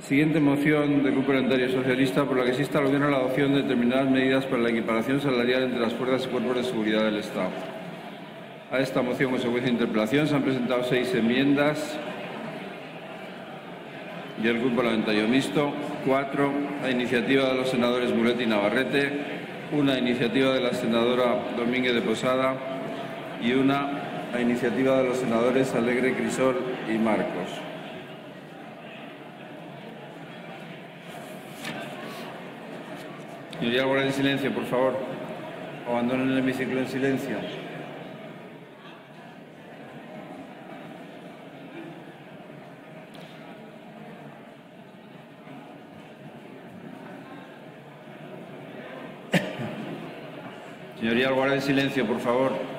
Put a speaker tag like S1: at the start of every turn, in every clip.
S1: Siguiente moción del Grupo Parlamentario Socialista, por la que se insta al Gobierno a la adopción de determinadas medidas para la equiparación salarial entre las fuerzas y cuerpos de seguridad del Estado. A esta moción, consecuencia de interpelación, se han presentado 6 enmiendas del Grupo Parlamentario Mixto, 4 a iniciativa de los senadores Mulet y Navarrete, 1 a iniciativa de la senadora Domínguez de Posada y 1 a iniciativa de los senadores Alegre, Crisol y Marcos. Señoría, guarden silencio, por favor. Abandonen el hemiciclo en silencio. Señoría, guarden silencio, por favor.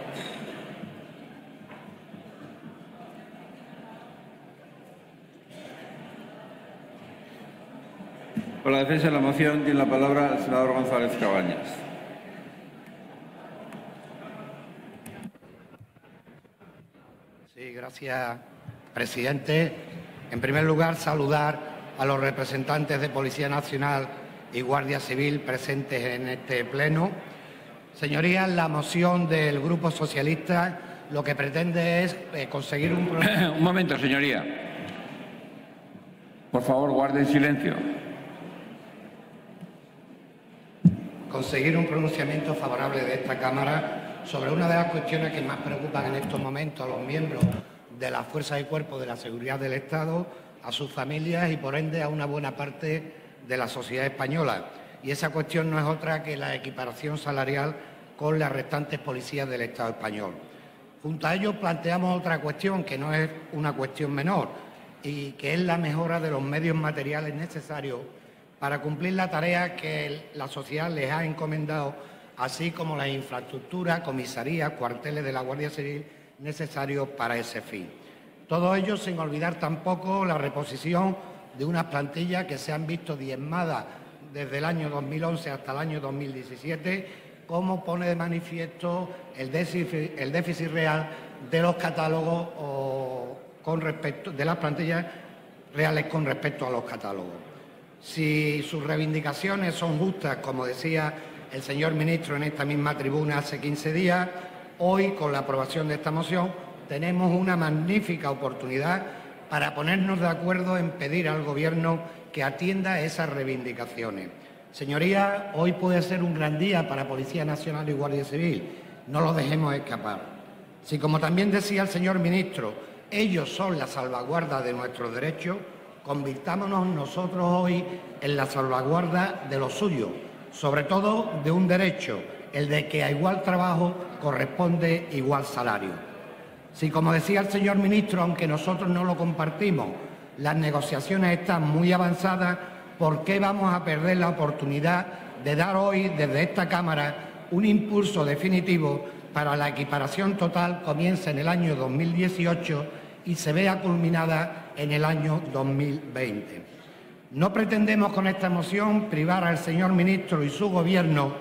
S1: Por la defensa de la moción tiene la palabra el senador González Cabañas.
S2: Sí, gracias, presidente. En primer lugar, saludar a los representantes de Policía Nacional y Guardia Civil presentes en este pleno. Señorías, la moción del Grupo Socialista lo que pretende es conseguir un...
S3: Un momento, señoría. Por favor, guarden silencio.
S2: Conseguir un pronunciamiento favorable de esta Cámara sobre una de las cuestiones que más preocupan en estos momentos a los miembros de las fuerzas y cuerpos de la seguridad del Estado, a sus familias y, por ende, a una buena parte de la sociedad española. Y esa cuestión no es otra que la equiparación salarial con las restantes policías del Estado español. Junto a ello planteamos otra cuestión que no es una cuestión menor y que es la mejora de los medios materiales necesarios para cumplir la tarea que la sociedad les ha encomendado, así como las infraestructuras, comisarías, cuarteles de la Guardia Civil necesarios para ese fin. Todo ello sin olvidar tampoco la reposición de unas plantillas que se han visto diezmadas desde el año 2011 hasta el año 2017, como pone de manifiesto el déficit real de los catálogos de las plantillas reales con respecto a los catálogos. Si sus reivindicaciones son justas, como decía el señor ministro en esta misma tribuna hace 15 días, hoy, con la aprobación de esta moción, tenemos una magnífica oportunidad para ponernos de acuerdo en pedir al Gobierno que atienda esas reivindicaciones. Señorías, hoy puede ser un gran día para Policía Nacional y Guardia Civil. No lo dejemos escapar. Si, como también decía el señor ministro, ellos son la salvaguarda de nuestros derechos, convirtámonos nosotros hoy en la salvaguarda de lo suyo, sobre todo de un derecho, el de que a igual trabajo corresponde igual salario. Si, como decía el señor ministro, aunque nosotros no lo compartimos, las negociaciones están muy avanzadas, ¿por qué vamos a perder la oportunidad de dar hoy, desde esta Cámara, un impulso definitivo para la equiparación total comience en el año 2018 y se vea culminada en el año 2020? No pretendemos con esta moción privar al señor ministro y su Gobierno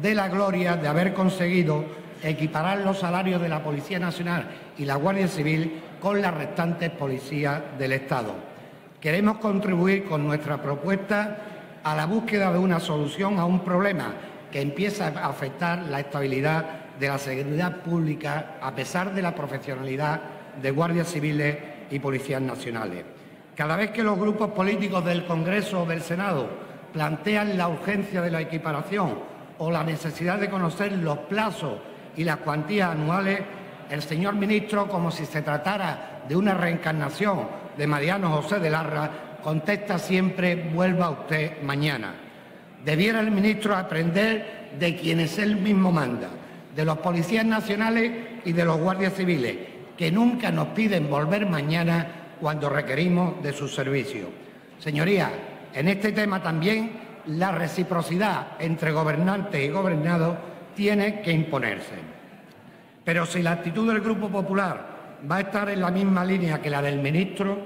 S2: de la gloria de haber conseguido equiparar los salarios de la Policía Nacional y la Guardia Civil con las restantes policías del Estado. Queremos contribuir con nuestra propuesta a la búsqueda de una solución a un problema que empieza a afectar la estabilidad de la seguridad pública a pesar de la profesionalidad de guardias civiles y policías nacionales. Cada vez que los grupos políticos del Congreso o del Senado plantean la urgencia de la equiparación o la necesidad de conocer los plazos y las cuantías anuales, el señor ministro, como si se tratara de una reencarnación de Mariano José de Larra, contesta siempre: vuelva usted mañana. Debiera el ministro aprender de quienes él mismo manda, de los policías nacionales y de los guardias civiles, que nunca nos piden volver mañana cuando requerimos de sus servicios. Señorías, en este tema también la reciprocidad entre gobernantes y gobernados tiene que imponerse. Pero si la actitud del Grupo Popular va a estar en la misma línea que la del ministro,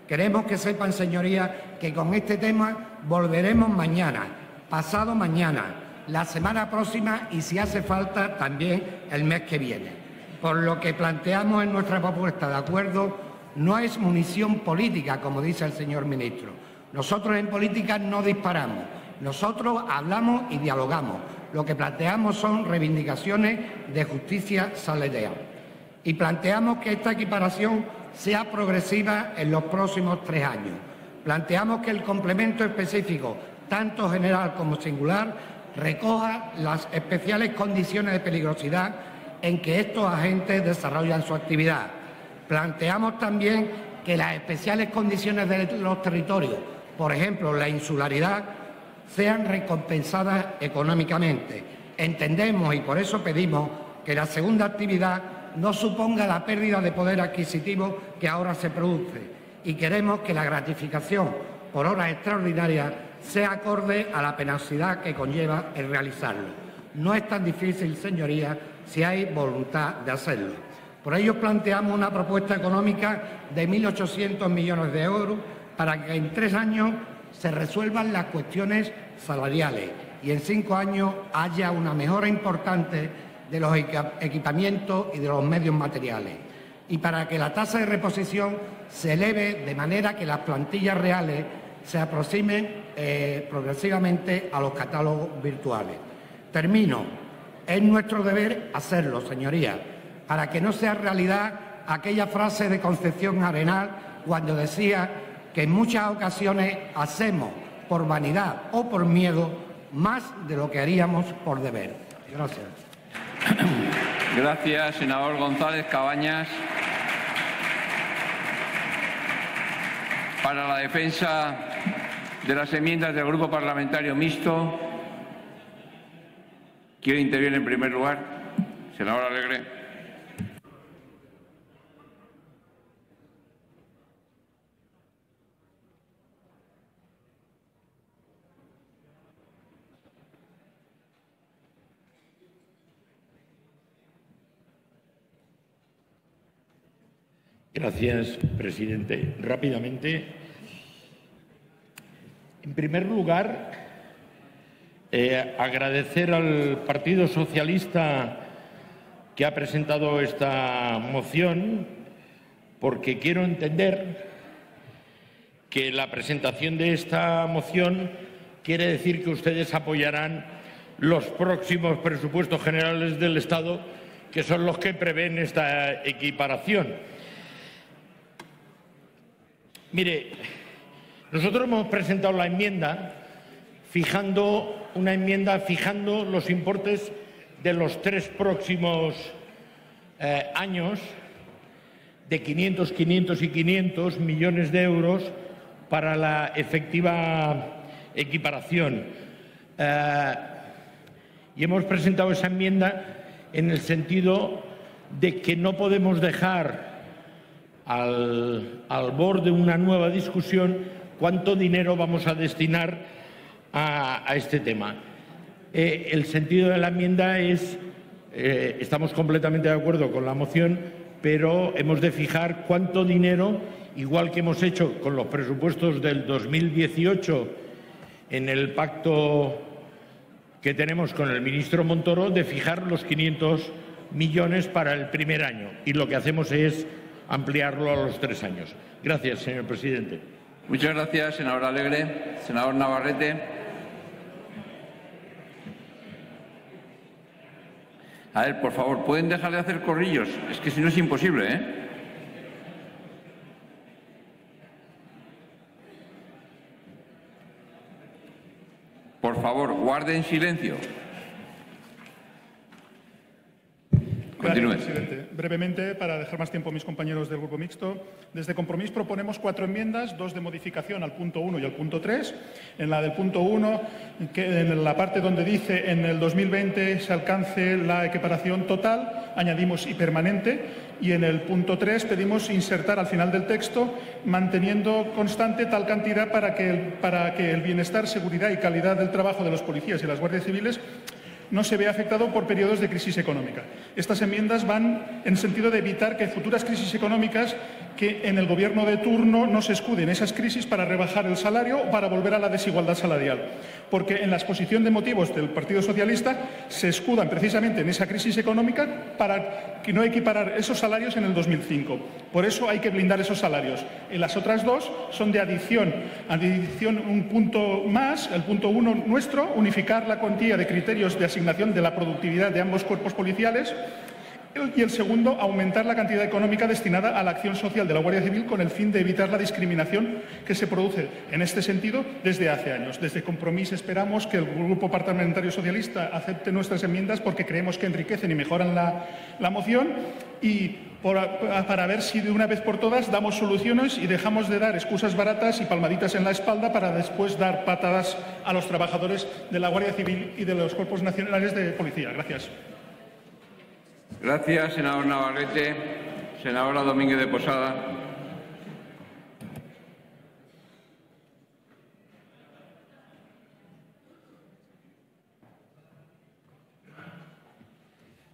S2: queremos que sepan, señorías, que con este tema volveremos mañana, pasado mañana, la semana próxima y, si hace falta, también el mes que viene. Por lo que planteamos en nuestra propuesta de acuerdo no es munición política, como dice el señor ministro. Nosotros en política no disparamos, nosotros hablamos y dialogamos. Lo que planteamos son reivindicaciones de justicia salarial y planteamos que esta equiparación sea progresiva en los próximos 3 años. Planteamos que el complemento específico, tanto general como singular, recoja las especiales condiciones de peligrosidad en que estos agentes desarrollan su actividad. Planteamos también que las especiales condiciones de los territorios, por ejemplo, la insularidad, sean recompensadas económicamente. Entendemos y por eso pedimos que la segunda actividad no suponga la pérdida de poder adquisitivo que ahora se produce y queremos que la gratificación por horas extraordinarias sea acorde a la penosidad que conlleva el realizarlo. No es tan difícil, señorías, si hay voluntad de hacerlo. Por ello planteamos una propuesta económica de 1.800 millones de euros para que en 3 años se resuelvan las cuestiones salariales y en 5 años haya una mejora importante de los equipamientos y de los medios materiales. Y para que la tasa de reposición se eleve de manera que las plantillas reales se aproximen progresivamente a los catálogos virtuales. Termino. Es nuestro deber hacerlo, señorías, para que no sea realidad aquella frase de Concepción Arenal cuando decía que en muchas ocasiones hacemos por vanidad o por miedo más de lo que haríamos por deber. Gracias.
S3: Gracias, senador González Cabañas. Para la defensa de las enmiendas del Grupo Parlamentario Mixto, ¿quiere intervenir en primer lugar? Senador Alegre.
S4: Gracias, presidente. Rápidamente, en primer lugar, agradecer al Partido Socialista que ha presentado esta moción, porque quiero entender que la presentación de esta moción quiere decir que ustedes apoyarán los próximos presupuestos generales del Estado, que son los que prevén esta equiparación. Mire, nosotros hemos presentado la enmienda fijando los importes de los 3 próximos años de 500, 500 y 500 millones de euros para la efectiva equiparación. Y hemos presentado esa enmienda en el sentido de que no podemos dejar al borde de una nueva discusión cuánto dinero vamos a destinar a este tema. El sentido de la enmienda es, estamos completamente de acuerdo con la moción, pero hemos de fijar cuánto dinero, igual que hemos hecho con los presupuestos del 2018 en el pacto que tenemos con el ministro Montoro, de fijar los 500 millones para el primer año. Y lo que hacemos es ampliarlo a los 3 años. Gracias, señor presidente.
S3: Muchas gracias, senador Alegre. Senador Navarrete. A ver, por favor, ¿pueden dejar de hacer corrillos? Es que si no es imposible, ¿eh? Por favor, guarden silencio.
S5: Continúe. Gracias, presidente. Brevemente, para dejar más tiempo a mis compañeros del Grupo Mixto, desde Compromís proponemos 4 enmiendas, 2 de modificación al punto 1 y al punto 3. En la del punto 1, que en la parte donde dice en el 2020 se alcance la equiparación total, añadimos y permanente. Y en el punto 3 pedimos insertar al final del texto, manteniendo constante tal cantidad para que el bienestar, seguridad y calidad del trabajo de los policías y las guardias civiles no se vea afectado por periodos de crisis económica. Estas enmiendas van en el sentido de evitar que futuras crisis económicas, que en el Gobierno de turno no se escuden esas crisis para rebajar el salario o para volver a la desigualdad salarial. porque en la exposición de motivos del Partido Socialista se escudan precisamente en esa crisis económica para que no equiparar esos salarios en el 2005. Por eso hay que blindar esos salarios. En las otras dos son de adición. Adición un punto más, el punto 1 nuestro, unificar la cuantía de criterios de asignación de la productividad de ambos cuerpos policiales. Y el segundo, aumentar la cantidad económica destinada a la acción social de la Guardia Civil con el fin de evitar la discriminación que se produce en este sentido desde hace años. Desde Compromís esperamos que el Grupo Parlamentario Socialista acepte nuestras enmiendas porque creemos que enriquecen y mejoran la moción y para ver si de una vez por todas damos soluciones y dejamos de dar excusas baratas y palmaditas en la espalda para después dar patadas a los trabajadores de la Guardia Civil y de los cuerpos nacionales de policía. Gracias.
S3: Gracias, senador Navarrete. Senadora Domínguez de Posada.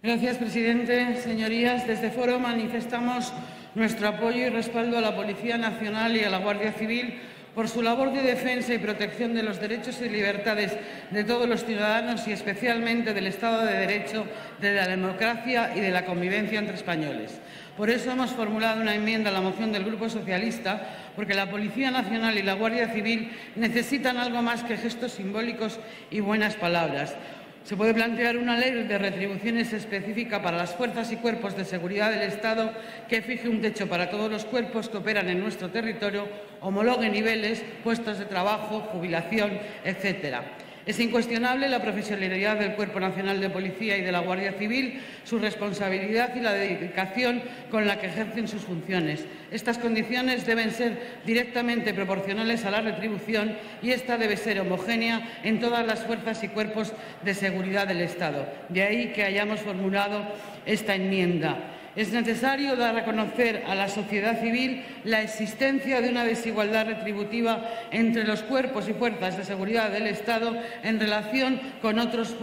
S6: Gracias, presidente. Señorías, desde Foro manifestamos nuestro apoyo y respaldo a la Policía Nacional y a la Guardia Civil por su labor de defensa y protección de los derechos y libertades de todos los ciudadanos y especialmente del Estado de Derecho, de la democracia y de la convivencia entre españoles. Por eso hemos formulado una enmienda a la moción del Grupo Socialista, porque la Policía Nacional y la Guardia Civil necesitan algo más que gestos simbólicos y buenas palabras. Se puede plantear una ley de retribuciones específica para las fuerzas y cuerpos de seguridad del Estado que fije un techo para todos los cuerpos que operan en nuestro territorio, homologue niveles, puestos de trabajo, jubilación, etcétera. Es incuestionable la profesionalidad del Cuerpo Nacional de Policía y de la Guardia Civil, su responsabilidad y la dedicación con la que ejercen sus funciones. Estas condiciones deben ser directamente proporcionales a la retribución y esta debe ser homogénea en todas las fuerzas y cuerpos de seguridad del Estado. De ahí que hayamos formulado esta enmienda. Es necesario dar a conocer a la sociedad civil la existencia de una desigualdad retributiva entre los cuerpos y fuerzas de seguridad del Estado en relación con otros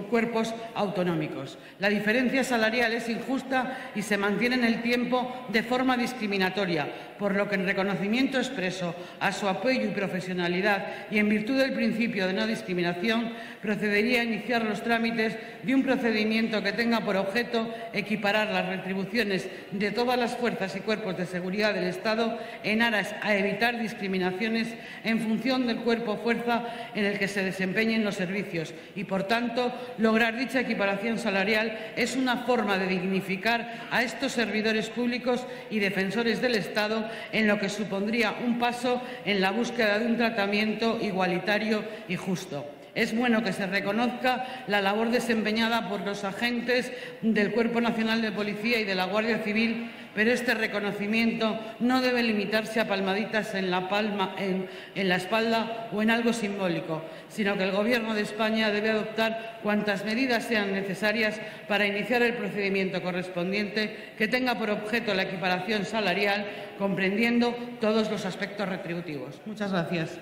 S6: cuerpos autonómicos. La diferencia salarial es injusta y se mantiene en el tiempo de forma discriminatoria, por lo que en reconocimiento expreso a su apoyo y profesionalidad y en virtud del principio de no discriminación, procedería a iniciar los trámites de un procedimiento que tenga por objeto equiparar las retribuciones de todas las fuerzas y cuerpos de seguridad del Estado en aras a evitar discriminaciones en función del cuerpo o fuerza en el que se desempeñen los servicios y, por tanto, lograr dicha equiparación salarial es una forma de dignificar a estos servidores públicos y defensores del Estado en lo que supondría un paso en la búsqueda de un tratamiento igualitario y justo. Es bueno que se reconozca la labor desempeñada por los agentes del Cuerpo Nacional de Policía y de la Guardia Civil, pero este reconocimiento no debe limitarse a palmaditas en la espalda o en algo simbólico, sino que el Gobierno de España debe adoptar cuantas medidas sean necesarias para iniciar el procedimiento correspondiente que tenga por objeto la equiparación salarial, comprendiendo todos los aspectos retributivos. Muchas gracias.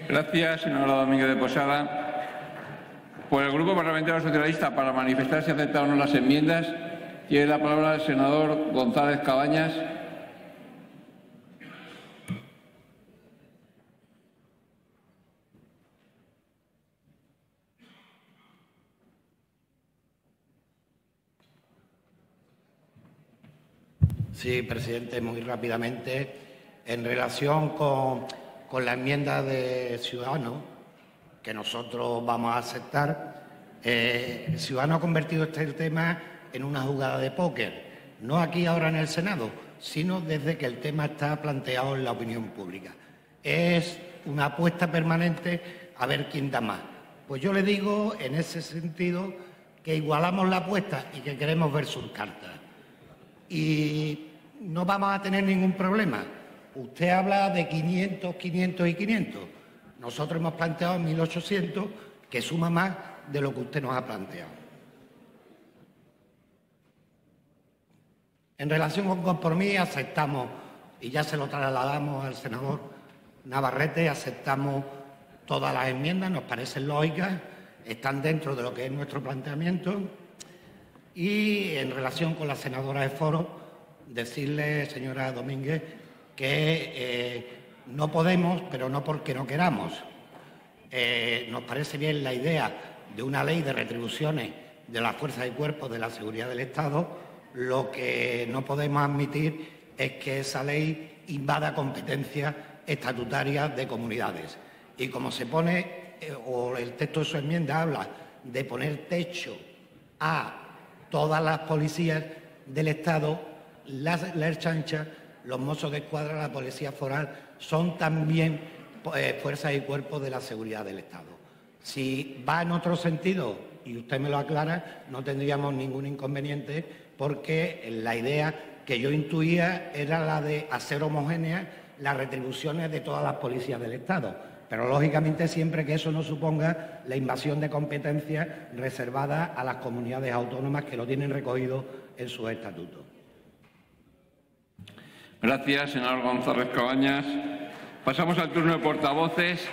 S3: Gracias, senadora Domínguez de Posada. Por el Grupo Parlamentario Socialista, para manifestar si acepta o no las enmiendas, tiene la palabra el senador González Cabañas.
S2: Sí, presidente, muy rápidamente. En relación con la enmienda de Ciudadanos, que nosotros vamos a aceptar, Ciudadanos ha convertido este tema en una jugada de póker, no aquí ahora en el Senado, sino desde que el tema está planteado en la opinión pública. Es una apuesta permanente a ver quién da más. Pues yo le digo, en ese sentido, que igualamos la apuesta y que queremos ver sus cartas. Y no vamos a tener ningún problema. Usted habla de 500, 500 y 500. Nosotros hemos planteado 1.800, que suma más de lo que usted nos ha planteado. En relación con Compromís, aceptamos, y ya se lo trasladamos al senador Navarrete, aceptamos todas las enmiendas, nos parecen lógicas, están dentro de lo que es nuestro planteamiento. Y en relación con la senadora de Foro, decirle, señora Domínguez, que no podemos, pero no porque no queramos. nos parece bien la idea de una ley de retribuciones de las fuerzas y cuerpos de la seguridad del Estado. Lo que no podemos admitir es que esa ley invada competencias estatutarias de comunidades. Y como se pone, o el texto de su enmienda habla de poner techo a todas las policías del Estado, la Ertzaintza, los Mossos de Escuadra, la Policía Foral, son también fuerzas y cuerpos de la seguridad del Estado. Si va en otro sentido, y usted me lo aclara, no tendríamos ningún inconveniente, porque la idea que yo intuía era la de hacer homogéneas las retribuciones de todas las policías del Estado, pero lógicamente siempre que eso no suponga la invasión de competencias reservadas a las comunidades autónomas que lo tienen recogido en sus estatutos.
S3: Gracias, senador González Cabañas. Pasamos al turno de portavoces.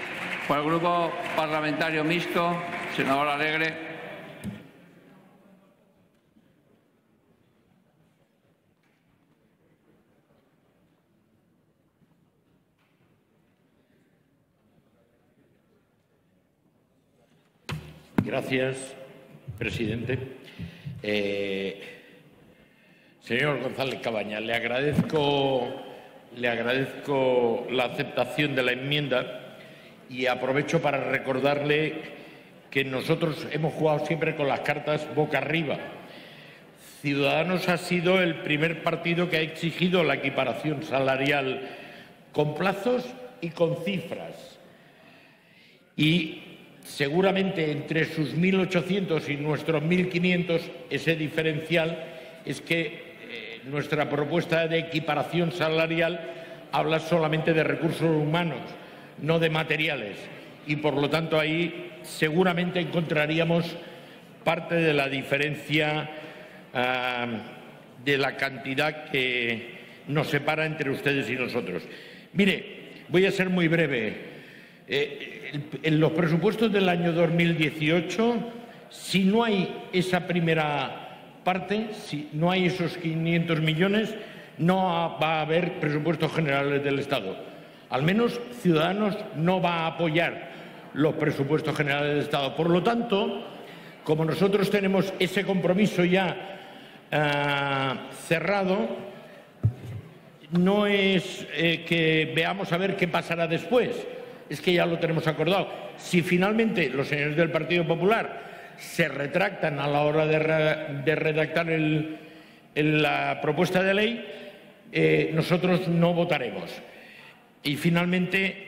S3: Por el Grupo Parlamentario Mixto, senador Alegre.
S4: Gracias, presidente. Señor González Cabañas, le agradezco la aceptación de la enmienda y aprovecho para recordarle que nosotros hemos jugado siempre con las cartas boca arriba. Ciudadanos ha sido el primer partido que ha exigido la equiparación salarial con plazos y con cifras. Y seguramente entre sus 1.800 y nuestros 1.500 ese diferencial es que nuestra propuesta de equiparación salarial habla solamente de recursos humanos, no de materiales, y por lo tanto ahí seguramente encontraríamos parte de la diferencia de la cantidad que nos separa entre ustedes y nosotros. Mire, voy a ser muy breve. En los presupuestos del año 2018, si no hay esa primera parte, si no hay esos 500 millones, no va a haber presupuestos generales del Estado. Al menos Ciudadanos no va a apoyar los presupuestos generales del Estado. Por lo tanto, como nosotros tenemos ese compromiso ya cerrado, no es que veamos a ver qué pasará después, es que ya lo tenemos acordado. Si finalmente los señores del Partido Popular se retractan a la hora de redactar la propuesta de ley, nosotros no votaremos. Y finalmente,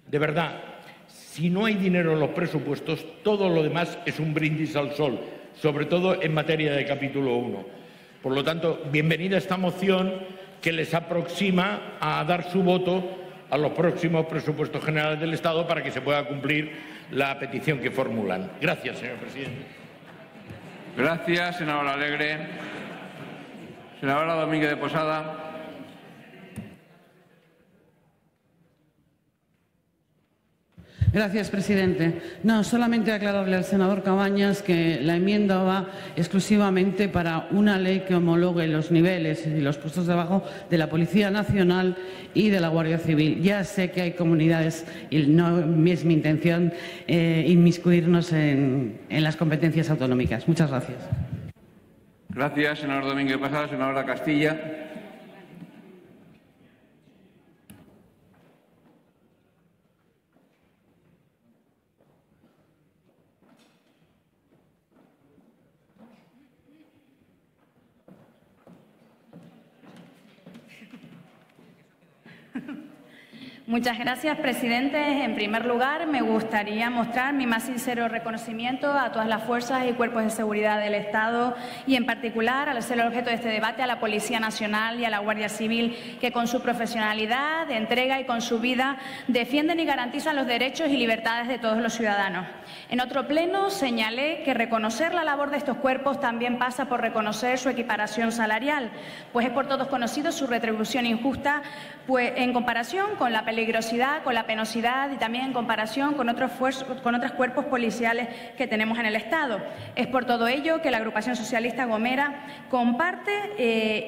S4: de verdad, si no hay dinero en los presupuestos, todo lo demás es un brindis al sol, sobre todo en materia de capítulo 1. Por lo tanto, bienvenida esta moción que les aproxima a dar su voto a los próximos presupuestos generales del Estado para que se pueda cumplir la petición que formulan. Gracias, señor presidente.
S3: Gracias, senador Alegre. Senadora Domínguez de Posada.
S6: Gracias, presidente. No, solamente aclararle al senador Cabañas que la enmienda va exclusivamente para una ley que homologue los niveles y los puestos de trabajo de la Policía Nacional y de la Guardia Civil. Ya sé que hay comunidades y no es mi intención inmiscuirnos en las competencias autonómicas. Muchas gracias.
S3: Gracias, senador Domínguez de Posada. Senadora Castilla.
S7: Muchas gracias, presidente. En primer lugar, me gustaría mostrar mi más sincero reconocimiento a todas las fuerzas y cuerpos de seguridad del Estado y, en particular, al ser el objeto de este debate, a la Policía Nacional y a la Guardia Civil, que con su profesionalidad, entrega y con su vida defienden y garantizan los derechos y libertades de todos los ciudadanos. En otro pleno señalé que reconocer la labor de estos cuerpos también pasa por reconocer su equiparación salarial, pues es por todos conocido su retribución injusta en comparación con la peligrosidad, con la penosidad y también en comparación con otros cuerpos policiales que tenemos en el Estado. Es por todo ello que la agrupación socialista Gomera comparte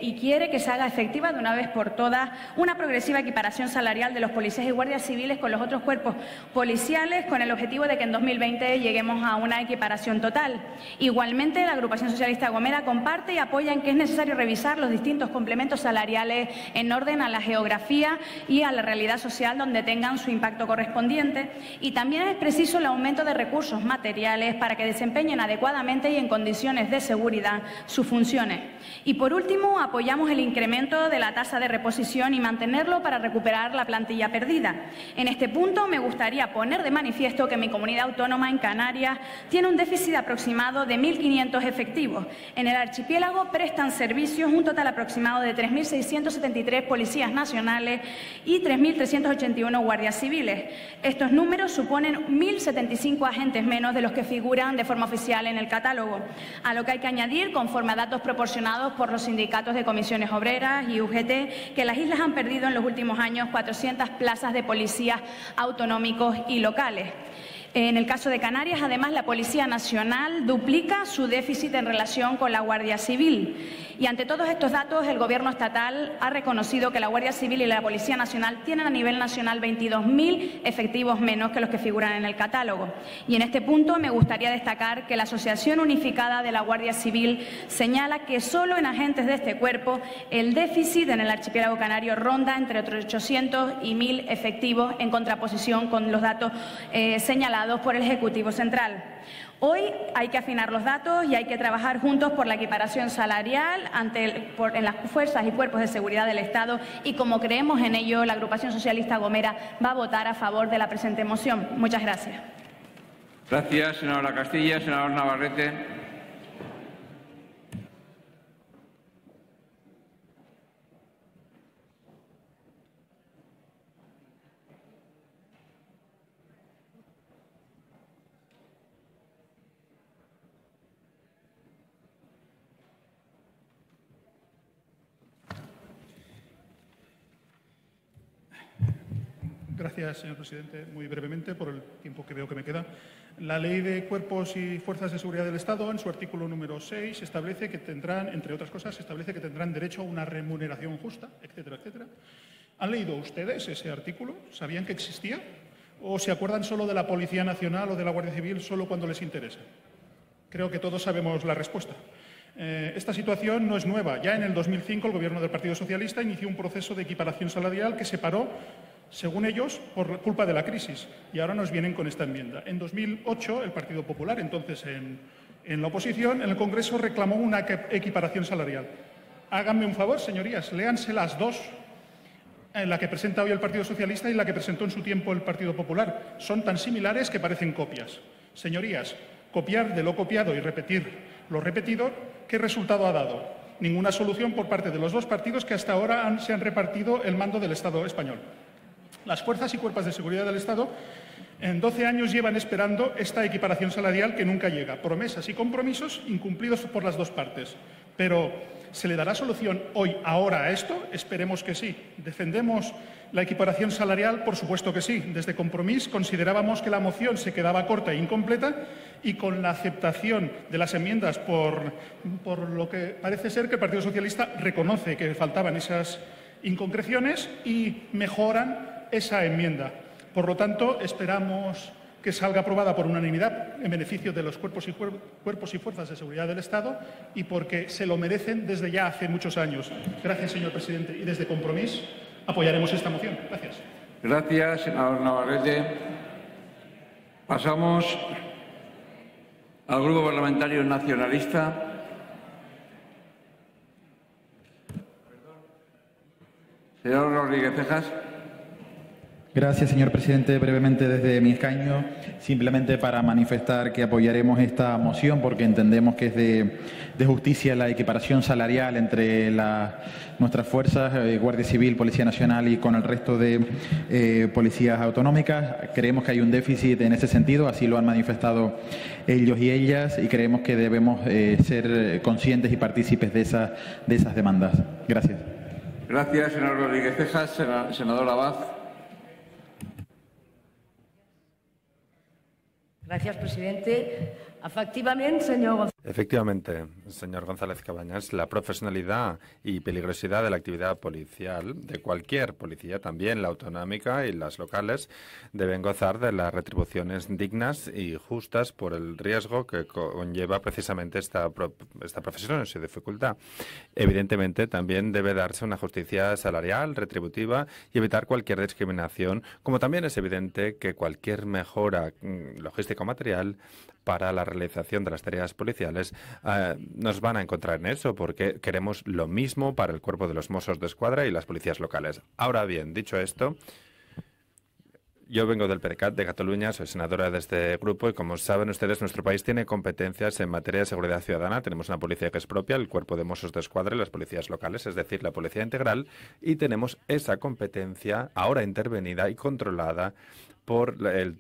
S7: y quiere que se haga efectiva de una vez por todas una progresiva equiparación salarial de los policías y guardias civiles con los otros cuerpos policiales, con el objetivo de que en 2020 lleguemos a una equiparación total. Igualmente, la agrupación socialista Gomera comparte y apoya en que es necesario revisar los distintos complementos salariales en orden a la geografía y a la realidad social donde tengan su impacto correspondiente, y también es preciso el aumento de recursos materiales para que desempeñen adecuadamente y en condiciones de seguridad sus funciones. Y por último, apoyamos el incremento de la tasa de reposición y mantenerlo para recuperar la plantilla perdida. En este punto me gustaría poner de manifiesto que mi comunidad autónoma en Canarias tiene un déficit aproximado de 1.500 efectivos. En el archipiélago prestan servicios un total aproximado de 3.673 policías nacionales y 3.381 guardias civiles. Estos números suponen 1.075 agentes menos de los que figuran de forma oficial en el catálogo, a lo que hay que añadir, conforme a datos proporcionados por los sindicatos de comisiones obreras y UGT, que las islas han perdido en los últimos años 400 plazas de policías autonómicos y locales. En el caso de Canarias, además, la Policía Nacional duplica su déficit en relación con la Guardia Civil. Y ante todos estos datos, el Gobierno estatal ha reconocido que la Guardia Civil y la Policía Nacional tienen a nivel nacional 22.000 efectivos menos que los que figuran en el catálogo. Y en este punto me gustaría destacar que la Asociación Unificada de la Guardia Civil señala que solo en agentes de este cuerpo el déficit en el archipiélago canario ronda entre 800 y 1.000 efectivos, en contraposición con los datos señalados por el Ejecutivo Central. Hoy hay que afinar los datos y hay que trabajar juntos por la equiparación salarial en las fuerzas y cuerpos de seguridad del Estado, y como creemos en ello, la agrupación socialista Gomera va a votar a favor de la presente moción. Muchas gracias.
S3: Gracias, senadora Castilla. Senador Navarrete.
S5: Gracias, señor presidente. Muy brevemente, por el tiempo que veo que me queda. La Ley de Cuerpos y Fuerzas de Seguridad del Estado, en su artículo número 6, establece que tendrán, entre otras cosas, establece que tendrán derecho a una remuneración justa, etcétera, etcétera. ¿Han leído ustedes ese artículo? ¿Sabían que existía? ¿O se acuerdan solo de la Policía Nacional o de la Guardia Civil solo cuando les interesa? Creo que todos sabemos la respuesta. Esta situación no es nueva. Ya en el 2005 el Gobierno del Partido Socialista inició un proceso de equiparación salarial que se paró, según ellos, por culpa de la crisis. Y ahora nos vienen con esta enmienda. En 2008, el Partido Popular, entonces en la oposición, en el Congreso reclamó una equiparación salarial. Háganme un favor, señorías, léanse las dos, la que presenta hoy el Partido Socialista y la que presentó en su tiempo el Partido Popular. Son tan similares que parecen copias. Señorías, copiar de lo copiado y repetir lo repetido, ¿qué resultado ha dado? Ninguna solución por parte de los dos partidos que hasta ahora se han repartido el mando del Estado español. Las fuerzas y cuerpos de seguridad del Estado en 12 años llevan esperando esta equiparación salarial que nunca llega. Promesas y compromisos incumplidos por las dos partes. Pero, ¿se le dará solución hoy, ahora, a esto? Esperemos que sí. ¿Defendemos la equiparación salarial? Por supuesto que sí. Desde Compromís considerábamos que la moción se quedaba corta e incompleta, y con la aceptación de las enmiendas por lo que parece ser que el Partido Socialista reconoce que faltaban esas inconcreciones y mejoran esa enmienda. Por lo tanto, esperamos que salga aprobada por unanimidad en beneficio de los cuerpos y fuerzas de seguridad del Estado, y porque se lo merecen desde ya hace muchos años. Gracias, señor presidente. Y desde Compromís apoyaremos esta moción. Gracias.
S3: Gracias, senador Navarrete. Pasamos al Grupo Parlamentario Nacionalista. Señor Rodríguez Cejas.
S8: Gracias, señor presidente. Brevemente desde mi escaño, simplemente para manifestar que apoyaremos esta moción porque entendemos que es de justicia la equiparación salarial entre nuestras fuerzas, Guardia Civil, Policía Nacional y con el resto de policías autonómicas. Creemos que hay un déficit en ese sentido, así lo han manifestado ellos y ellas, y creemos que debemos ser conscientes y partícipes de esas demandas. Gracias.
S3: Gracias, señor Rodríguez Cejas. Senador Abad.
S9: Gracias, presidente.
S10: Efectivamente, señor González Cabañas, la profesionalidad y peligrosidad de la actividad policial, de cualquier policía, también la autonómica y las locales, deben gozar de las retribuciones dignas y justas por el riesgo que conlleva precisamente esta profesión y su dificultad. Evidentemente, también debe darse una justicia salarial, retributiva y evitar cualquier discriminación, como también es evidente que cualquier mejora logística o material para la realización de las tareas policiales nos van a encontrar en eso, porque queremos lo mismo para el cuerpo de los Mossos d'Esquadra y las policías locales. Ahora bien, dicho esto, yo vengo del PDeCAT de Cataluña, soy senadora de este grupo y, como saben ustedes, nuestro país tiene competencias en materia de seguridad ciudadana. Tenemos una policía que es propia, el cuerpo de Mossos d'Esquadra y las policías locales, es decir, la policía integral, y tenemos esa competencia ahora intervenida y controlada por el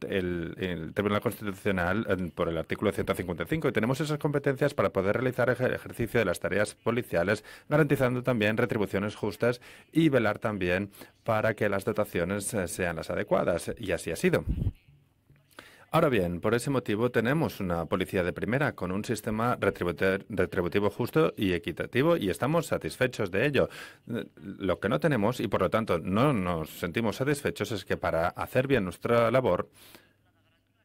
S10: Tribunal Constitucional por el artículo 155, y tenemos esas competencias para poder realizar el ejercicio de las tareas policiales, garantizando también retribuciones justas y velar también para que las dotaciones sean las adecuadas, y así ha sido. Ahora bien, por ese motivo tenemos una policía de primera con un sistema retributivo justo y equitativo, y estamos satisfechos de ello. Lo que no tenemos, y por lo tanto no nos sentimos satisfechos, es que para hacer bien nuestra labor,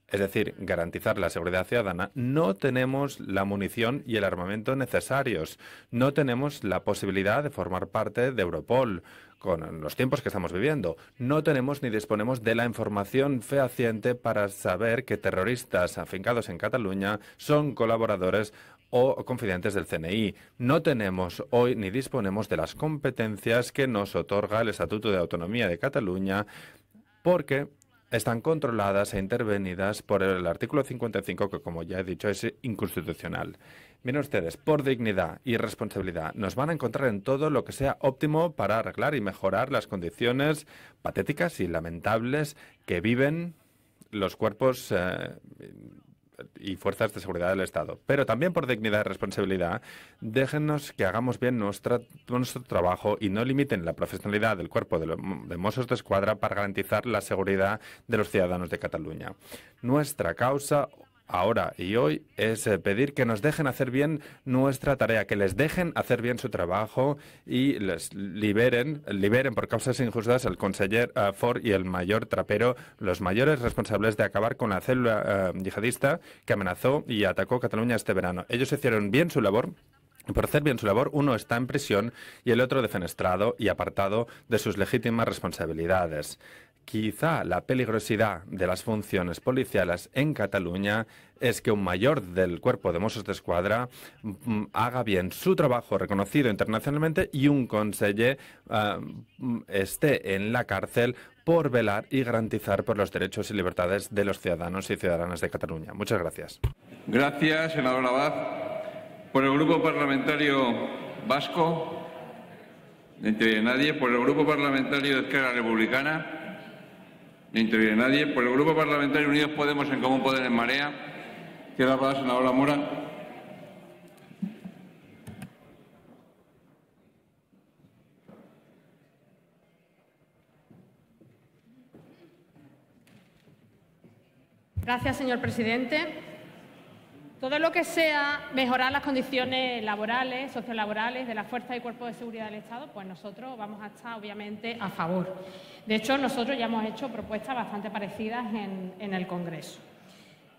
S10: es decir, garantizar la seguridad ciudadana, no tenemos la munición y el armamento necesarios. No tenemos la posibilidad de formar parte de Europol con los tiempos que estamos viviendo. No tenemos ni disponemos de la información fehaciente para saber que terroristas afincados en Cataluña son colaboradores o confidentes del CNI. No tenemos hoy ni disponemos de las competencias que nos otorga el Estatuto de Autonomía de Cataluña, porque están controladas e intervenidas por el artículo 55, que, como ya he dicho, es inconstitucional. Miren ustedes, por dignidad y responsabilidad, nos van a encontrar en todo lo que sea óptimo para arreglar y mejorar las condiciones patéticas y lamentables que viven los cuerpos y fuerzas de seguridad del Estado. Pero también por dignidad y responsabilidad, déjennos que hagamos bien nuestro trabajo y no limiten la profesionalidad del cuerpo de Mossos d'Esquadra para garantizar la seguridad de los ciudadanos de Cataluña. Nuestra causa ahora y hoy es pedir que nos dejen hacer bien nuestra tarea, que les dejen hacer bien su trabajo y les liberen por causas injustas al conseller Fort y el mayor Trapero, los mayores responsables de acabar con la célula yihadista que amenazó y atacó Cataluña este verano. Ellos hicieron bien su labor. Por hacer bien su labor, uno está en prisión y el otro defenestrado y apartado de sus legítimas responsabilidades. Quizá la peligrosidad de las funciones policiales en Cataluña es que un mayor del cuerpo de Mossos d'Esquadra haga bien su trabajo reconocido internacionalmente y un conseller esté en la cárcel por velar y garantizar por los derechos y libertades de los ciudadanos y ciudadanas de Cataluña. Muchas gracias.
S3: Gracias, senador Abad. Por el Grupo Parlamentario Vasco, no interviene nadie. Por el Grupo Parlamentario de Esquerra Republicana, no interviene nadie. Por el Grupo Parlamentario Unidos Podemos en Común Podem en Marea, tiene la palabra la senadora Mora.
S11: Gracias, señor presidente. Todo lo que sea mejorar las condiciones laborales, sociolaborales de las fuerzas y cuerpos de seguridad del Estado, pues nosotros vamos a estar obviamente a favor. De hecho, nosotros ya hemos hecho propuestas bastante parecidas en el Congreso.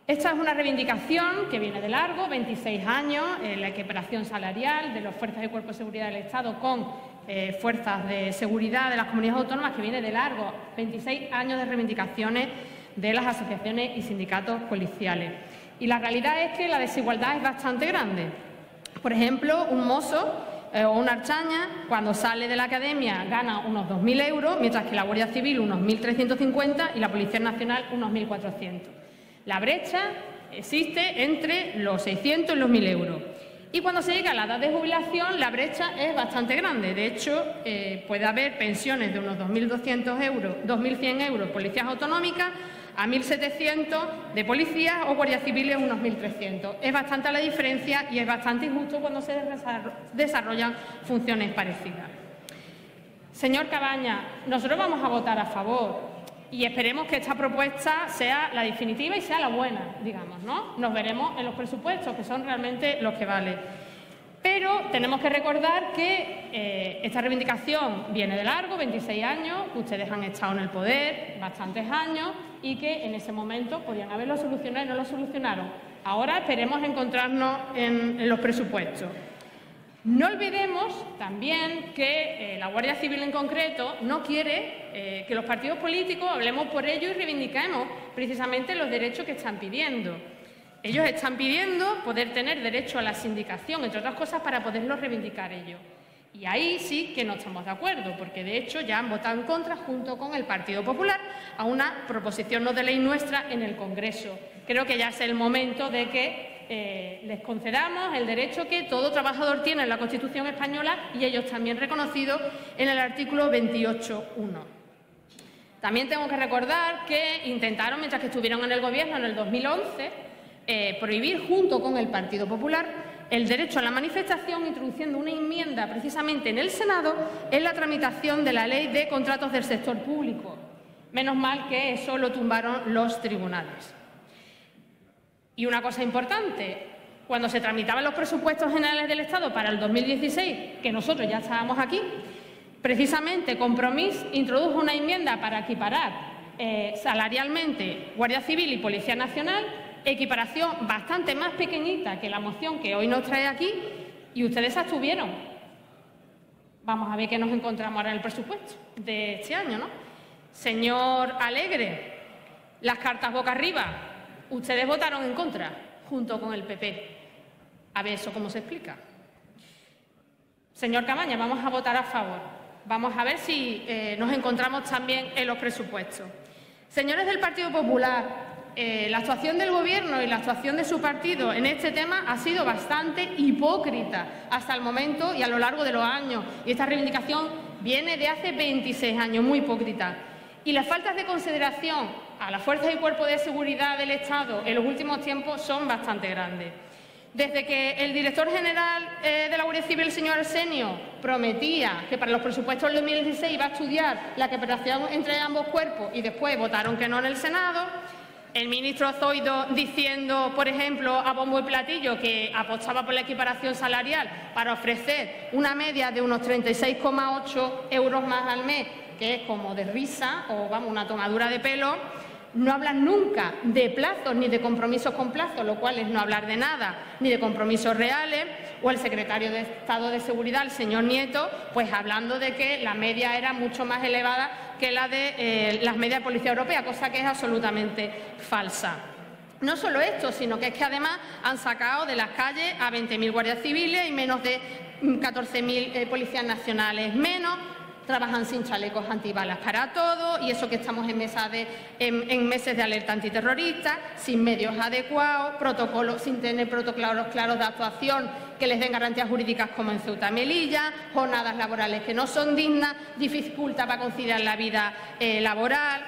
S11: Esta es una reivindicación que viene de largo, 26 años, la equiparación salarial de las fuerzas y cuerpos de seguridad del Estado con fuerzas de seguridad de las comunidades autónomas, que viene de largo, 26 años de reivindicaciones de las asociaciones y sindicatos policiales. Y la realidad es que la desigualdad es bastante grande. Por ejemplo, un mozo o una archaña, cuando sale de la academia, gana unos 2.000 euros, mientras que la Guardia Civil unos 1.350 y la Policía Nacional unos 1.400. La brecha existe entre los 600 y los 1.000 euros. Y cuando se llega a la edad de jubilación, la brecha es bastante grande. De hecho, puede haber pensiones de unos 2.200 euros, 2.100 euros policías autonómicas, a 1.700 de policías o guardias civiles unos 1.300. Es bastante la diferencia y es bastante injusto cuando se desarrollan funciones parecidas. Señor Cabañas, nosotros vamos a votar a favor, y esperemos que esta propuesta sea la definitiva y sea la buena, digamos, ¿no? Nos veremos en los presupuestos, que son realmente los que valen. Pero tenemos que recordar que esta reivindicación viene de largo, 26 años, ustedes han estado en el poder bastantes años y que en ese momento podían haberlo solucionado y no lo solucionaron. Ahora esperemos encontrarnos en los presupuestos. No olvidemos también que la Guardia Civil en concreto no quiere que los partidos políticos hablemos por ello y reivindiquemos precisamente los derechos que están pidiendo. Ellos están pidiendo poder tener derecho a la sindicación, entre otras cosas, para poderlo reivindicar ellos. Y ahí sí que no estamos de acuerdo, porque de hecho ya han votado en contra, junto con el Partido Popular, a una proposición no de ley nuestra en el Congreso. Creo que ya es el momento de que les concedamos el derecho que todo trabajador tiene en la Constitución española y ellos también reconocidos en el artículo 28.1. También tengo que recordar que intentaron, mientras que estuvieron en el Gobierno en el 2011, prohibir, junto con el Partido Popular, el derecho a la manifestación, introduciendo una enmienda precisamente en el Senado en la tramitación de la Ley de Contratos del Sector Público. Menos mal que eso lo tumbaron los tribunales. Y una cosa importante, cuando se tramitaban los presupuestos generales del Estado para el 2016, que nosotros ya estábamos aquí, precisamente Compromís introdujo una enmienda para equiparar salarialmente Guardia Civil y Policía Nacional, equiparación bastante más pequeñita que la moción que hoy nos trae aquí, y ustedes se abstuvieron. Vamos a ver qué nos encontramos ahora en el presupuesto de este año, ¿no? Señor Alegre, las cartas boca arriba, ustedes votaron en contra, junto con el PP. A ver eso cómo se explica. Señor Cabañas, vamos a votar a favor. Vamos a ver si nos encontramos también en los presupuestos. Señores del Partido Popular, la actuación del Gobierno y la actuación de su partido en este tema ha sido bastante hipócrita hasta el momento y a lo largo de los años. Y esta reivindicación viene de hace 26 años, muy hipócrita. Y las faltas de consideración a las fuerzas y cuerpos de seguridad del Estado en los últimos tiempos son bastante grandes. Desde que el director general de la Guardia Civil, el señor Arsenio, prometía que para los presupuestos del 2016 iba a estudiar la cooperación entre ambos cuerpos y después votaron que no en el Senado, el ministro Zoido diciendo, por ejemplo, a bombo y platillo que apostaba por la equiparación salarial para ofrecer una media de unos 36,8 euros más al mes, que es como de risa o, vamos, una tomadura de pelo. No hablan nunca de plazos ni de compromisos con plazos, lo cual es no hablar de nada, ni de compromisos reales. O el secretario de Estado de Seguridad, el señor Nieto, pues hablando de que la media era mucho más elevada que la de las medias de Policía Europea, cosa que es absolutamente falsa. No solo esto, sino que es que además han sacado de las calles a 20.000 guardias civiles y menos de 14.000 policías nacionales menos. Trabajan sin chalecos antibalas para todo, y eso que estamos en meses de alerta antiterrorista, sin medios adecuados, protocolos, sin tener protocolos claros de actuación que les den garantías jurídicas como en Ceuta y Melilla, jornadas laborales que no son dignas, dificultad para conciliar la vida laboral.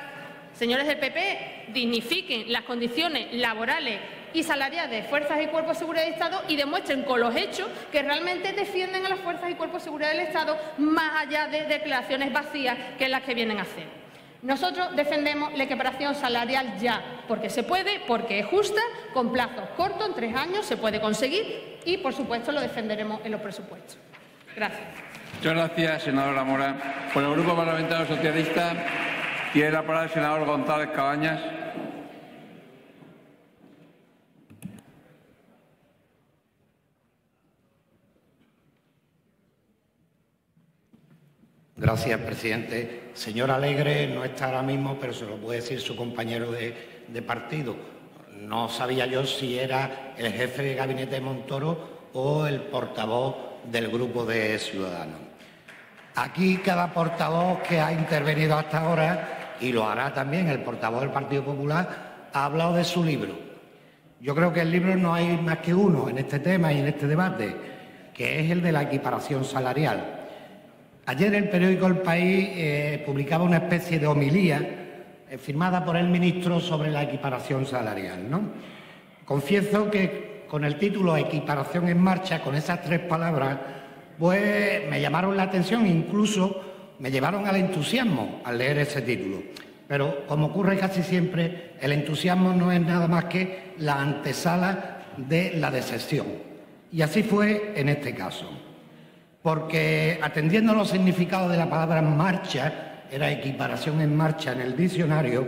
S11: Señores del PP, dignifiquen las condiciones laborales y salariales de fuerzas y cuerpos de seguridad del Estado y demuestren con los hechos que realmente defienden a las fuerzas y cuerpos de seguridad del Estado, más allá de declaraciones vacías que es las que vienen a hacer. Nosotros defendemos la equiparación salarial ya, porque se puede, porque es justa, con plazos cortos, en 3 años se puede conseguir y, por supuesto, lo defenderemos en los presupuestos. Gracias.
S3: Muchas gracias, senadora Mora. Por el Grupo Parlamentario Socialista tiene la palabra el senador González Cabañas.
S2: Gracias, presidente. Señor Alegre no está ahora mismo, pero se lo puede decir su compañero de partido. No sabía yo si era el jefe de gabinete de Montoro o el portavoz del Grupo de Ciudadanos. Aquí cada portavoz que ha intervenido hasta ahora, y lo hará también el portavoz del Partido Popular, ha hablado de su libro. Yo creo que el libro no hay más que uno en este tema y en este debate, que es el de la equiparación salarial. Ayer el periódico El País publicaba una especie de homilía firmada por el ministro sobre la equiparación salarial, ¿no? Confieso que con el título Equiparación en marcha, con esas 3 palabras, pues me llamaron la atención, incluso me llevaron al entusiasmo al leer ese título. Pero, como ocurre casi siempre, el entusiasmo no es nada más que la antesala de la decepción. Y así fue en este caso. Porque, atendiendo a los significados de la palabra marcha, era equiparación en marcha en el diccionario,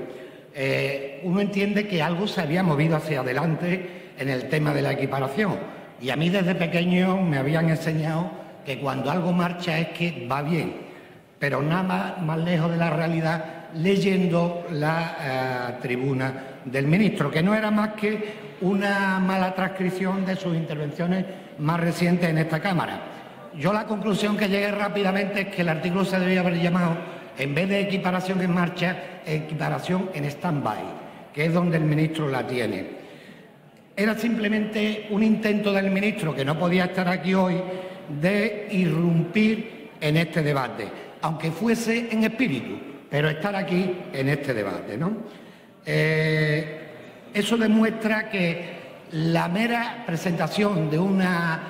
S2: uno entiende que algo se había movido hacia adelante en el tema de la equiparación. Y a mí desde pequeño me habían enseñado que cuando algo marcha es que va bien, pero nada más lejos de la realidad leyendo la tribuna del ministro, que no era más que una mala transcripción de sus intervenciones más recientes en esta Cámara. Yo la conclusión que llegué rápidamente es que el artículo se debía haber llamado, en vez de equiparación en marcha, equiparación en stand-by, que es donde el ministro la tiene. Era simplemente un intento del ministro, que no podía estar aquí hoy, de irrumpir en este debate, aunque fuese en espíritu, pero estar aquí en este debate, ¿no? Eso demuestra que la mera presentación de una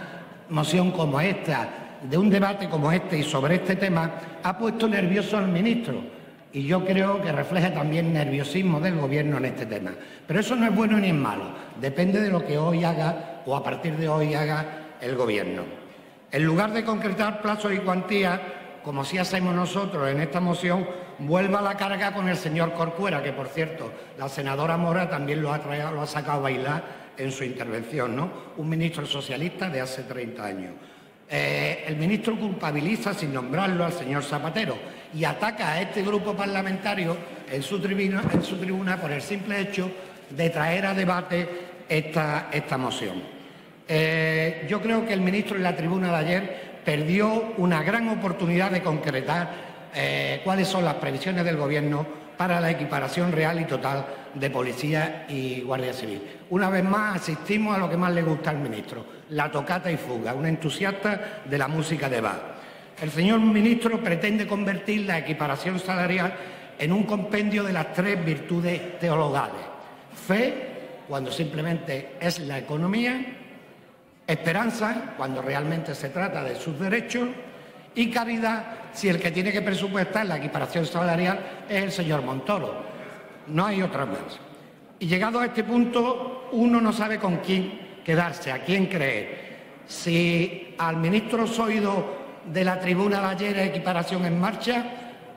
S2: moción como esta, de un debate como este y sobre este tema, ha puesto nervioso al ministro. Y yo creo que refleja también nerviosismo del Gobierno en este tema. Pero eso no es bueno ni es malo. Depende de lo que hoy haga o a partir de hoy haga el Gobierno. En lugar de concretar plazos y cuantías, como sí hacemos nosotros en esta moción, vuelva la carga con el señor Corcuera, que, por cierto, la senadora Mora también lo ha sacado a bailar en su intervención, ¿no? Un ministro socialista de hace 30 años. El ministro culpabiliza, sin nombrarlo, al señor Zapatero y ataca a este grupo parlamentario en su tribuna por el simple hecho de traer a debate esta moción. Yo creo que el ministro en la tribuna de ayer perdió una gran oportunidad de concretar cuáles son las previsiones del Gobierno para la equiparación real y total de Policía y Guardia Civil. Una vez más asistimos a lo que más le gusta al ministro, la tocata y fuga, un entusiasta de la música de Bach. El señor ministro pretende convertir la equiparación salarial en un compendio de las 3 virtudes teologales: fe, cuando simplemente es la economía; esperanza, cuando realmente se trata de sus derechos; y caridad, si el que tiene que presupuestar la equiparación salarial es el señor Montoro. No hay otra más. Y llegado a este punto, uno no sabe con quién quedarse, a quién creer. Si al ministro Zoido de la tribuna de ayer, equiparación en marcha,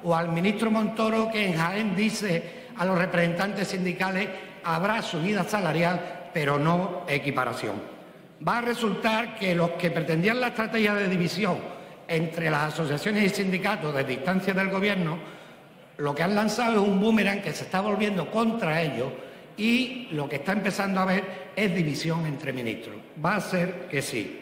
S2: o al ministro Montoro, que en Jaén dice a los representantes sindicales habrá subida salarial, pero no equiparación. Va a resultar que los que pretendían la estrategia de división entre las asociaciones y sindicatos de distancia del Gobierno, lo que han lanzado es un boomerang que se está volviendo contra ellos, y lo que está empezando a haber es división entre ministros. Va a ser que sí.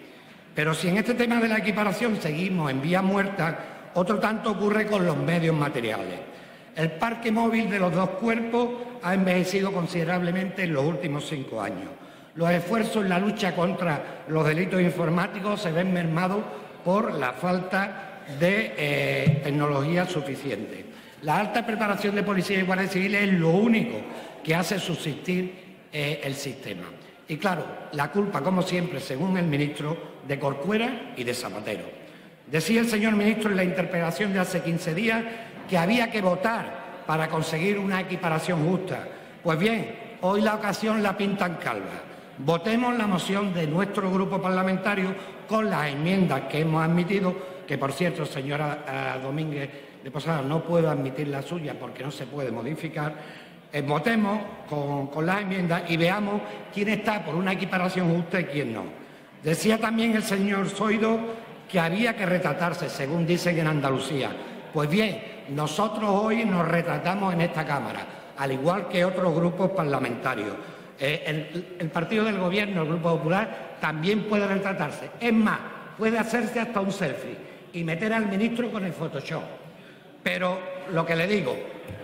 S2: Pero si en este tema de la equiparación seguimos en vía muerta, otro tanto ocurre con los medios materiales. El parque móvil de los dos cuerpos ha envejecido considerablemente en los últimos 5 años. Los esfuerzos en la lucha contra los delitos informáticos se ven mermados por la falta de tecnología suficiente. La alta preparación de policía y guardia civil es lo único que hace subsistir el sistema. Y claro, la culpa, como siempre, según el ministro, de Corcuera y de Zapatero. Decía el señor ministro en la interpelación de hace 15 días que había que votar para conseguir una equiparación justa. Pues bien, hoy la ocasión la pintan calva. Votemos la moción de nuestro grupo parlamentario con las enmiendas que hemos admitido, que, por cierto, señora Domínguez de Posada, no puedo admitir la suya porque no se puede modificar. Votemos con las enmiendas y veamos quién está por una equiparación justa y quién no. Decía también el señor Zoido que había que retratarse, según dicen en Andalucía. Pues bien, nosotros hoy nos retratamos en esta Cámara, al igual que otros grupos parlamentarios. El partido del Gobierno, el Grupo Popular, también puede retratarse. Es más, puede hacerse hasta un selfie y meter al ministro con el Photoshop. Pero lo que le digo,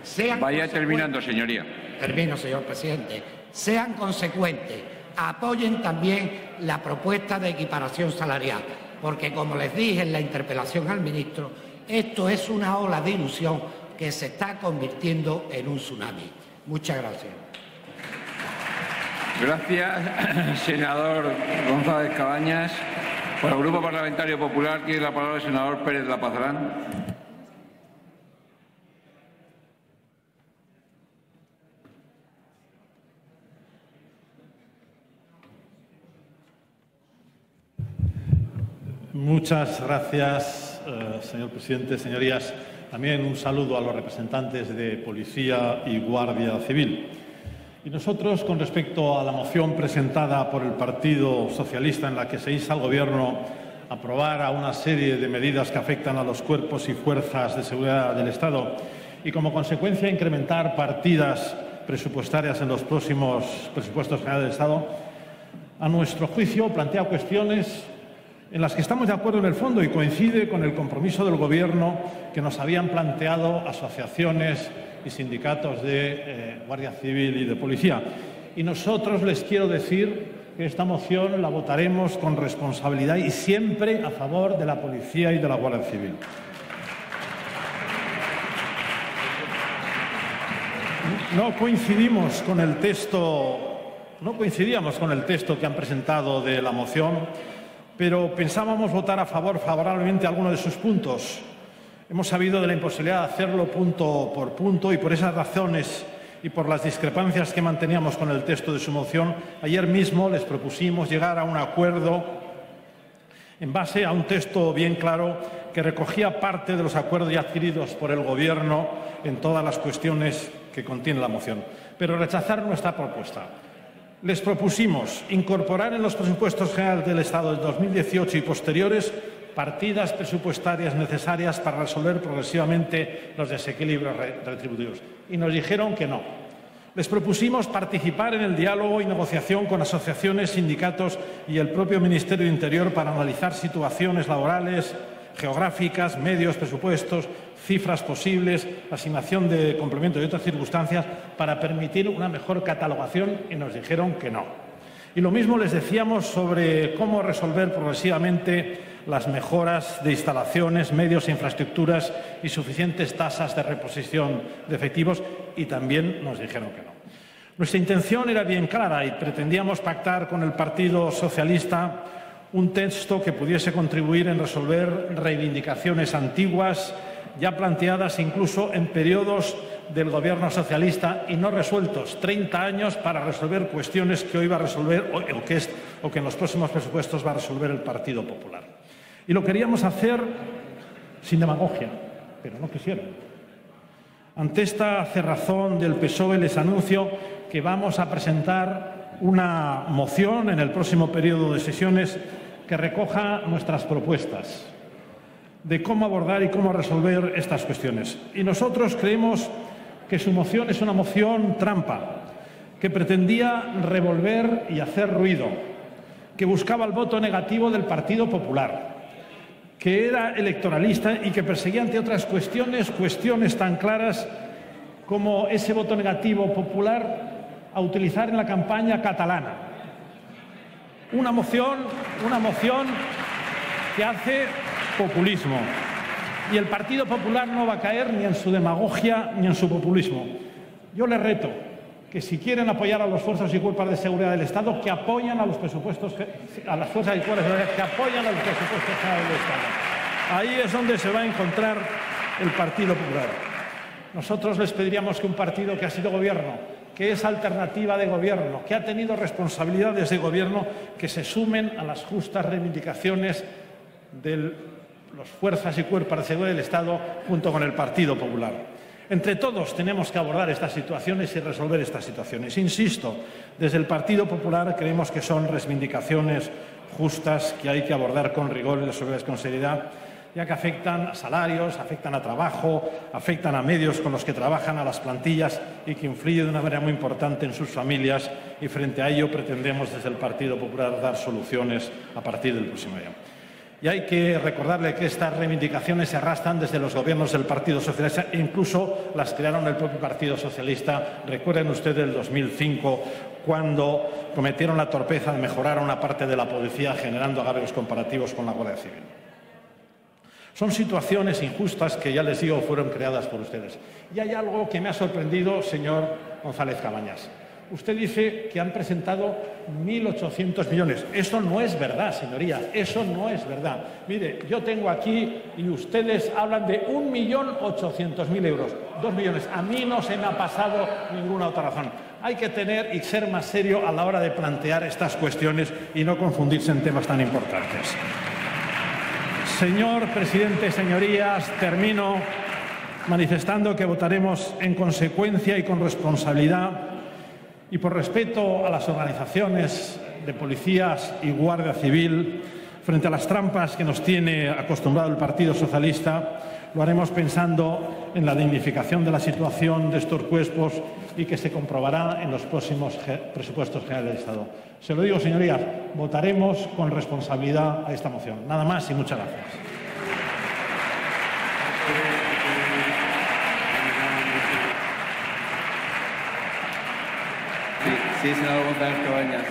S2: sean...
S3: Vaya terminando, señoría.
S2: Termino, señor presidente. Sean consecuentes, apoyen también la propuesta de equiparación salarial, porque, como les dije en la interpelación al ministro, esto es una ola de ilusión que se está convirtiendo en un tsunami. Muchas gracias.
S3: Gracias, senador González Cabañas. Por el Grupo Parlamentario Popular tiene la palabra el senador Pérez La Pazarán.
S9: Muchas gracias, señor presidente. Señorías, también un saludo a los representantes de Policía y Guardia Civil. Y nosotros, con respecto a la moción presentada por el Partido Socialista en la que se insta al Gobierno a aprobar a una serie de medidas que afectan a los cuerpos y fuerzas de seguridad del Estado y, como consecuencia, incrementar partidas presupuestarias en los próximos presupuestos generales del Estado, a nuestro juicio plantea cuestiones en las que estamos de acuerdo en el fondo y coincide con el compromiso del Gobierno que nos habían planteado asociaciones y sindicatos de Guardia Civil y de Policía. Y nosotros les quiero decir que esta moción la votaremos con responsabilidad y siempre a favor de la Policía y de la Guardia Civil. No coincidíamos con el texto que han presentado de la moción, pero pensábamos votar a favor favorablemente a alguno de sus puntos. Hemos sabido de la imposibilidad de hacerlo punto por punto y por esas razones y por las discrepancias que manteníamos con el texto de su moción, ayer mismo les propusimos llegar a un acuerdo en base a un texto bien claro que recogía parte de los acuerdos ya adquiridos por el Gobierno en todas las cuestiones que contiene la moción, pero rechazar nuestra propuesta. Les propusimos incorporar en los presupuestos generales del Estado de 2018 y posteriores partidas presupuestarias necesarias para resolver progresivamente los desequilibrios retributivos. Y nos dijeron que no. Les propusimos participar en el diálogo y negociación con asociaciones, sindicatos y el propio Ministerio de Interior para analizar situaciones laborales, geográficas, medios, presupuestos, cifras posibles, asignación de complemento y otras circunstancias para permitir una mejor catalogación y nos dijeron que no. Y lo mismo les decíamos sobre cómo resolver progresivamente las mejoras de instalaciones, medios e infraestructuras y suficientes tasas de reposición de efectivos y también nos dijeron que no. Nuestra intención era bien clara y pretendíamos pactar con el Partido Socialista un texto que pudiese contribuir en resolver reivindicaciones antiguas, ya planteadas incluso en periodos del Gobierno socialista y no resueltos, 30 años para resolver cuestiones que hoy va a resolver o que en los próximos presupuestos va a resolver el Partido Popular. Y lo queríamos hacer sin demagogia, pero no quisieron. Ante esta cerrazón del PSOE les anuncio que vamos a presentar una moción en el próximo periodo de sesiones que recoja nuestras propuestas de cómo abordar y cómo resolver estas cuestiones. Y nosotros creemos que su moción es una moción trampa, que pretendía revolver y hacer ruido, que buscaba el voto negativo del Partido Popular, que era electoralista y que perseguía, entre otras cuestiones tan claras como ese voto negativo popular a utilizar en la campaña catalana. Una moción que hace populismo. Y el Partido Popular no va a caer ni en su demagogia ni en su populismo. Yo les reto que si quieren apoyar a los fuerzas y cuerpos de seguridad del Estado, que apoyen a los presupuestos, a las fuerzas y cuerpos de seguridad, que apoyen a los presupuestos generales del Estado. Ahí es donde se va a encontrar el Partido Popular. Nosotros les pediríamos que un partido que ha sido gobierno, que es alternativa de gobierno, que ha tenido responsabilidades de gobierno, que se sumen a las justas reivindicaciones de las fuerzas y cuerpos de seguridad del Estado junto con el Partido Popular. Entre todos tenemos que abordar estas situaciones y resolver estas situaciones. Insisto, desde el Partido Popular creemos que son reivindicaciones justas que hay que abordar con rigor y resolverlas con seriedad, ya que afectan a salarios, afectan a trabajo, afectan a medios con los que trabajan, a las plantillas y que influyen de una manera muy importante en sus familias y frente a ello pretendemos desde el Partido Popular dar soluciones a partir del próximo año. Y hay que recordarle que estas reivindicaciones se arrastran desde los gobiernos del Partido Socialista e incluso las crearon el propio Partido Socialista. Recuerden ustedes el 2005, cuando cometieron la torpeza de mejorar una parte de la policía generando agravios comparativos con la Guardia Civil. Son situaciones injustas que, ya les digo, fueron creadas por ustedes. Y hay algo que me ha sorprendido, señor González Cabañas. Usted dice que han presentado 1.800 millones. Eso no es verdad, señoría. Eso no es verdad. Mire, yo tengo aquí y ustedes hablan de 1.800.000 euros. 2 millones. A mí no se me ha pasado ninguna otra razón. Hay que tener y ser más serio a la hora de plantear estas cuestiones y no confundirse en temas tan importantes. Señor presidente, señorías, termino manifestando que votaremos en consecuencia y con responsabilidad y por respeto a las organizaciones de policías y Guardia Civil frente a las trampas que nos tiene acostumbrado el Partido Socialista. Lo haremos pensando en la dignificación de la situación de estos cuerpos y que se comprobará en los próximos presupuestos generales del Estado. Se lo digo, señorías, votaremos con responsabilidad a esta moción. Nada más y muchas gracias.
S1: Sí, senador González Cabañas.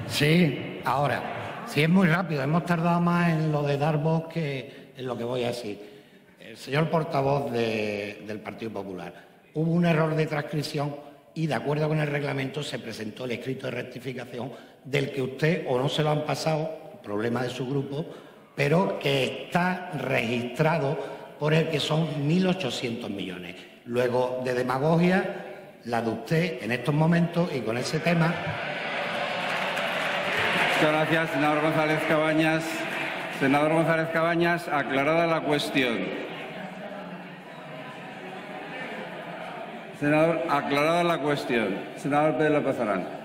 S2: Sí, ahora, si es muy rápido, hemos tardado más en lo de dar voz que en lo que voy a decir. El señor portavoz del Partido Popular, hubo un error de transcripción y, de acuerdo con el reglamento, se presentó el escrito de rectificación del que usted o no se lo han pasado, problema de su grupo, pero que está registrado por el que son 1.800 millones. Luego, de demagogia, la de usted en estos momentos y con ese tema...
S1: Muchas gracias, senador González Cabañas. Senador González Cabañas, aclarada la cuestión. Senador, aclarada la cuestión. Senador Pérez López Arán.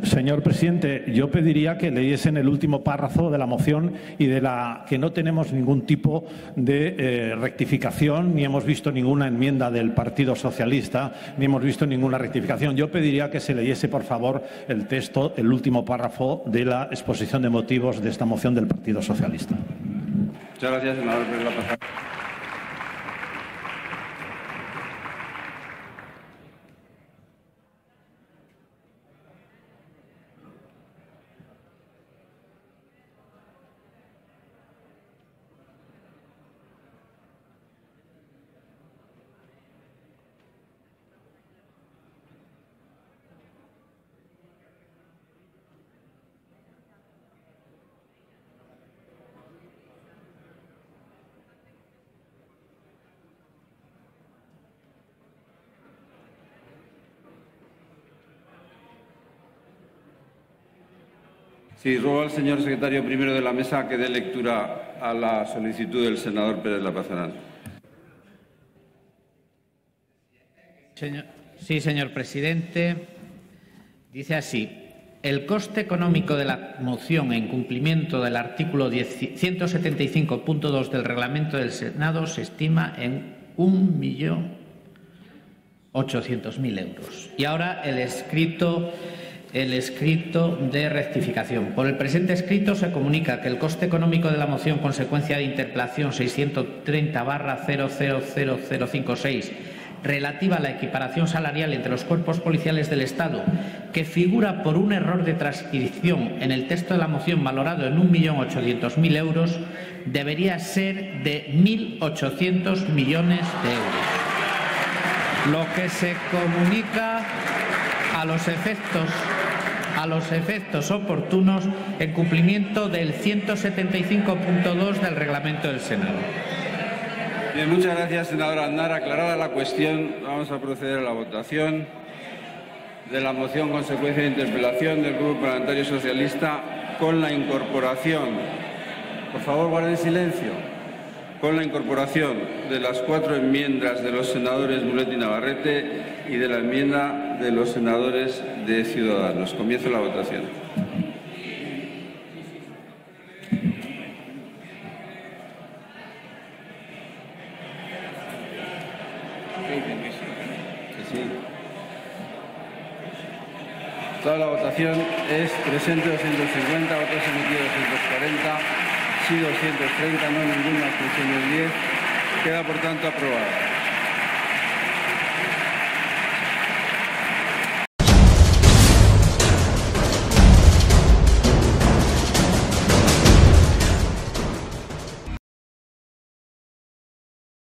S9: Señor presidente, yo pediría que leyesen el último párrafo de la moción y de la que no tenemos ningún tipo de rectificación, ni hemos visto ninguna enmienda del Partido Socialista, ni hemos visto ninguna rectificación. Yo pediría que se leyese, por favor, el texto, el último párrafo de la exposición de motivos de esta moción del Partido Socialista.
S1: Muchas gracias, senador Pérez López Arán. Sí, ruego al señor secretario primero de la mesa que dé lectura a la solicitud del senador Pérez López Arán.
S12: Sí, señor presidente. Dice así. El coste económico de la moción en cumplimiento del artículo 175.2 del reglamento del Senado se estima en 1.800.000 euros. Y ahora el escrito el escrito de rectificación. Por el presente escrito se comunica que el coste económico de la moción consecuencia de interpelación 630/000056 relativa a la equiparación salarial entre los cuerpos policiales del Estado, que figura por un error de transcripción en el texto de la moción valorado en 1.800.000 euros, debería ser de 1.800 millones de euros. Lo que se comunica a los efectos oportunos en cumplimiento del 175.2 del reglamento del Senado.
S1: Bien, muchas gracias, senadora Aznar. Aclarada la cuestión, vamos a proceder a la votación de la moción consecuencia de interpelación del Grupo Parlamentario Socialista con la incorporación, por favor guarden silencio, con la incorporación de las 4 enmiendas de los senadores Mulet y Navarrete y de la enmienda de los senadores de Ciudadanos. Comienzo la votación. Toda la votación es presente 250, votos emitidos 240, sí 230, no ninguna, abstenciones 10. Queda por tanto aprobada.